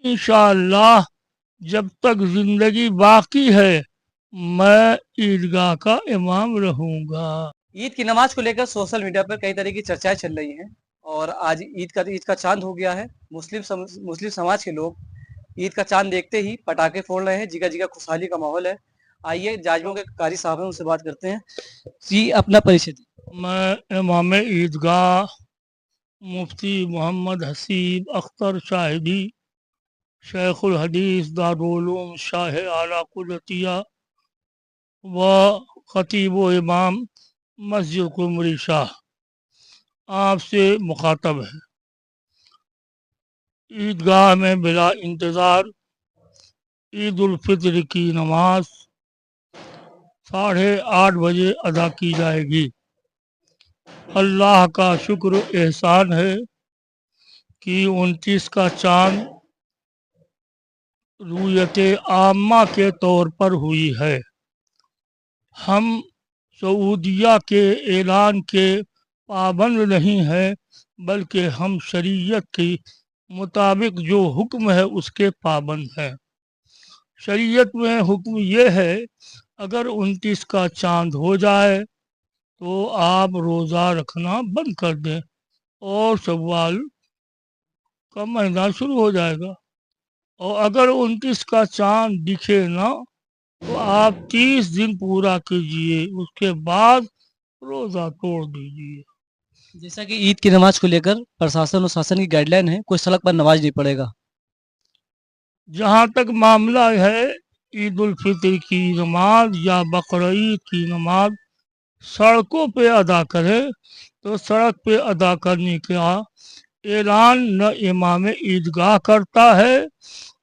इंशाअल्लाह जब तक जिंदगी बाकी है मैं ईदगाह का इमाम रहूंगा। ईद की नमाज को लेकर सोशल मीडिया पर कई तरह की चर्चाएं चल रही हैं और आज ईद का चांद हो गया है। मुस्लिम समाज के लोग ईद का चांद देखते ही पटाखे फोड़ रहे हैं। जगह जगह खुशहाली का माहौल है। आइए जाजमों के कारी साहब हैं, उनसे बात करते हैं। जी, अपना परिचय दीजिए। मैं इमाम ईदगाह मुफ्ती मोहम्मद हसीब अख्तर शाहिदी शेखुल हदीस दारुल उलूम शाह आला कुदरतिया व खतीब व इमाम मस्जिद कुमरी शाह आपसे मुखातब है। ईदगाह में बिला इंतज़ार ईद उल फित्र की नमाज 8:30 बजे अदा की जाएगी। अल्लाह का शुक्र एहसान है कि 29 का चांद रूयत आमा के तौर पर हुई है। हम सऊदिया के ऐलान के पाबंद नहीं हैं, बल्कि हम शरीयत के मुताबिक जो हुक्म है उसके पाबंद हैं। शरीयत में हुक्म ये है, अगर 29 का चांद हो जाए तो आप रोज़ा रखना बंद कर दें और शव्वाल का महीना शुरू हो जाएगा। और अगर 29 का चांद दिखे ना तो आप 30 दिन पूरा कीजिए, उसके बाद रोज़ा तोड़ दीजिए। जैसा कि ईद की नमाज को लेकर प्रशासन और शासन की गाइडलाइन है, कोई सड़क पर नमाज नहीं पड़ेगा। जहाँ तक मामला है ईद उल फित्र की नमाज या बकरीद की नमाज सड़कों पे अदा करें तो सड़क पे अदा करने का ऐलान न इमाम ईदगाह करता है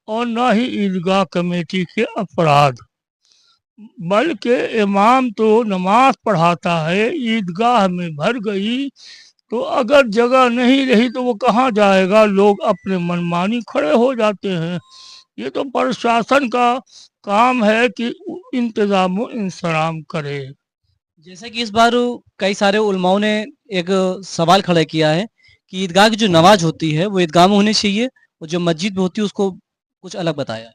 और न ही ईदगाह कमेटी के अफराद, बल्कि इमाम तो नमाज पढ़ाता है। ईदगाह में भर गई तो अगर जगह नहीं रही तो वो कहाँ जाएगा, लोग अपने मनमानी खड़े हो जाते हैं। ये तो प्रशासन का काम है कि इंतजाम इंसराम करे। जैसा कि इस बार कई सारे उलमाओं ने एक सवाल खड़ा किया है कि ईदगाह की जो नमाज होती है वो ईदगाह में होनी चाहिए और जो मस्जिद में होती है उसको कुछ अलग बताया है।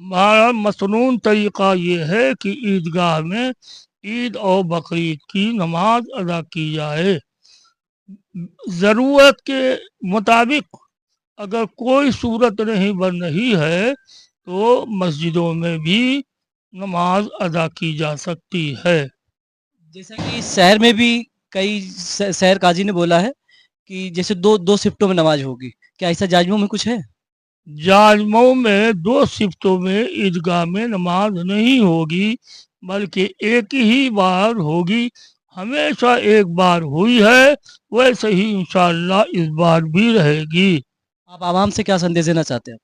हमारा मसनून तरीका ये है कि ईदगाह में ईद और बकरीद की नमाज अदा की जाए। ज़रूरत के मुताबिक अगर कोई सूरत नहीं बन रही है तो मस्जिदों में भी नमाज अदा की जा सकती है। जैसा कि शहर में भी कई शहर काजी ने बोला है कि जैसे दो दो शिफ्टों में नमाज होगी। क्या ऐसा जाजमों में कुछ है? जाजमऊ में 2 शिफ्टों में ईदगाह में नमाज नहीं होगी, बल्कि एक ही बार होगी। हमेशा एक बार हुई है, वैसे ही इंशाअल्लाह इस बार भी रहेगी। आप आवाम से क्या संदेश देना चाहते हैं?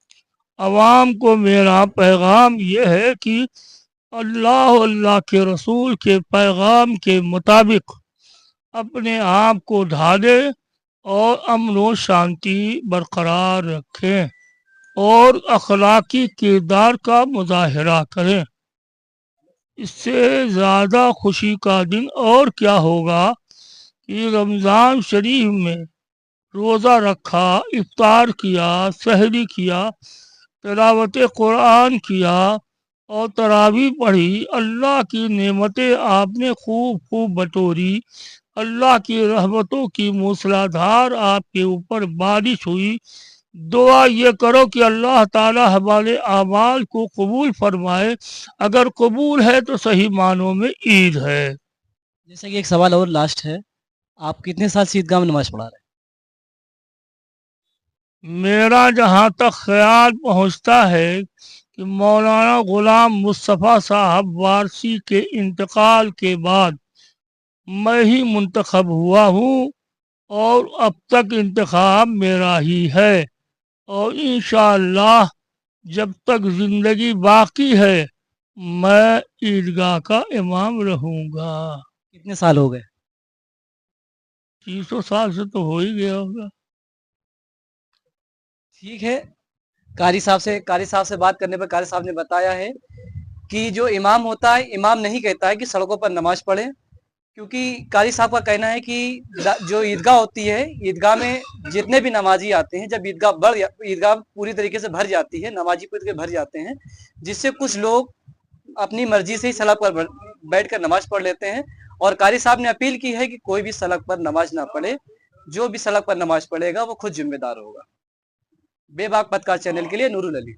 अवाम को मेरा पैगाम ये है कि अल्लाह और अल्लाह के रसूल के पैगाम के मुताबिक अपने आप को ढाले और अमन व शांति बरकरार रखें और अखलाकी किरदार का मुजाहरा करें। इससे ज़्यादा खुशी का दिन और क्या होगा कि रमज़ान शरीफ में रोज़ा रखा, इफ्तार किया, सहरी किया, तिलावत कुरान किया और तरावी पढ़ी। अल्लाह की नेमतें आपने खूब खूब बटोरी। अल्लाह की रहमतों की मूसलाधार आपके ऊपर बारिश हुई। दुआ ये करो कि अल्लाह ताला हमारे आमाल को कबूल फरमाए। अगर कबूल है तो सही मानों में ईद है। जैसा कि एक सवाल और लास्ट है, आप कितने साल से ईदगाह में नमाज पढ़ा रहे मेरा जहाँ तक ख्याल पहुँचता है कि मौलाना गुलाम मुस्तफ़ा साहब वारसी के इंतकाल के बाद मैं ही मुंतखब हुआ हूँ और अब तक इंतखाब मेरा ही है। और इंशाअल्लाह जब तक जिंदगी बाकी है मैं ईदगाह का इमाम रहूंगा। हैं? कितने साल हो गए? 300 साल से तो हो ही गया होगा। ठीक है। कारी साहब से बात करने पर कारी साहब ने बताया है कि जो इमाम होता है, इमाम नहीं कहता है कि सड़कों पर नमाज पढ़े। क्योंकि कारी साहब का कहना है कि जो ईदगाह होती है, ईदगाह में जितने भी नमाजी आते हैं, जब ईदगाह पूरी तरीके से भर जाती है, नमाजी पूरी तरीके भर जाते हैं, जिससे कुछ लोग अपनी मर्जी से ही सड़क पर बैठकर नमाज पढ़ लेते हैं। और कारी साहब ने अपील की है कि कोई भी सड़क पर नमाज ना पढ़े, जो भी सड़क पर नमाज पढ़ेगा वो खुद जिम्मेदार होगा। बेबाक पत्रकार चैनल के लिए नूरुल अली।